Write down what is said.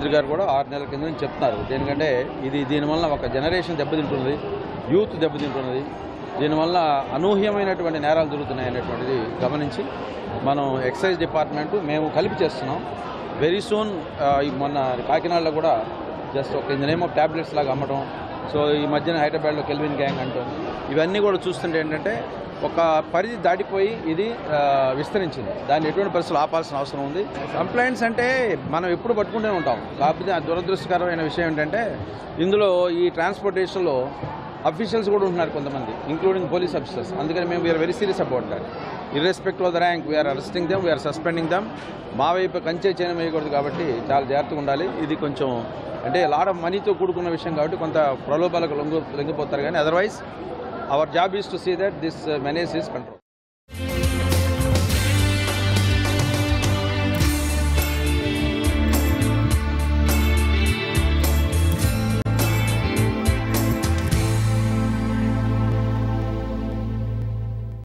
మంత్రి గారు కూడా 6 నెలల కింద నుంచి చెప్తున్నారు. దేనికంటే దీనివల్ల ఒక జనరేషన్ దెబ్బతింటున్నది, యూత్ దెబ్బతింటున్నది, దీనివల్ల అనూహ్యమైనటువంటి నేరాలు జరుగుతున్నాయి అనేటువంటిది గమనించి మనం ఎక్సైజ్ డిపార్ట్మెంటు మేము కలిపి చేస్తున్నాం. వెరీ సూన్ మొన్న కాకినాడలో కూడా జస్ట్ ఒక in the name of tablets లాగా అమ్మటం, సో ఈ మధ్యన హైదరాబాద్లో కెల్విన్ గ్యాంగ్ అంటాం, ఇవన్నీ కూడా చూస్తుంటే ఏంటంటే ఒక పరిధి దాటిపోయి ఇది విస్తరించింది. దాన్ని ఎటువంటి పరిస్థితులు ఆపాల్సిన అవసరం ఉంది. కంప్లైంట్స్ అంటే మనం ఎప్పుడు పట్టుకుంటూనే ఉంటాం. కాకపోతే ఆ దురదృష్టకరమైన విషయం ఏంటంటే ఇందులో ఈ ట్రాన్స్పోర్టేషన్లో అఫీషియల్స్ కూడా ఉంటున్నారు కొంతమంది, ఇంక్లూడింగ్ పోలీస్ ఆఫీసర్స్. అందుకని మేము we're very serious about that. Irrespective of the rank we're arresting them, we're suspending them. మా వైపు కంచే చేయడం వేయకూడదు కాబట్టి చాలా జాగ్రత్తగా ఉండాలి. ఇది కొంచెం అంటే లాట్ ఆఫ్ మనీతో కూడుకున్న విషయం కాబట్టి కొంత ప్రలోభాలకు లొంగిపోతారు. కానీ otherwise our job is to see that this menace is control.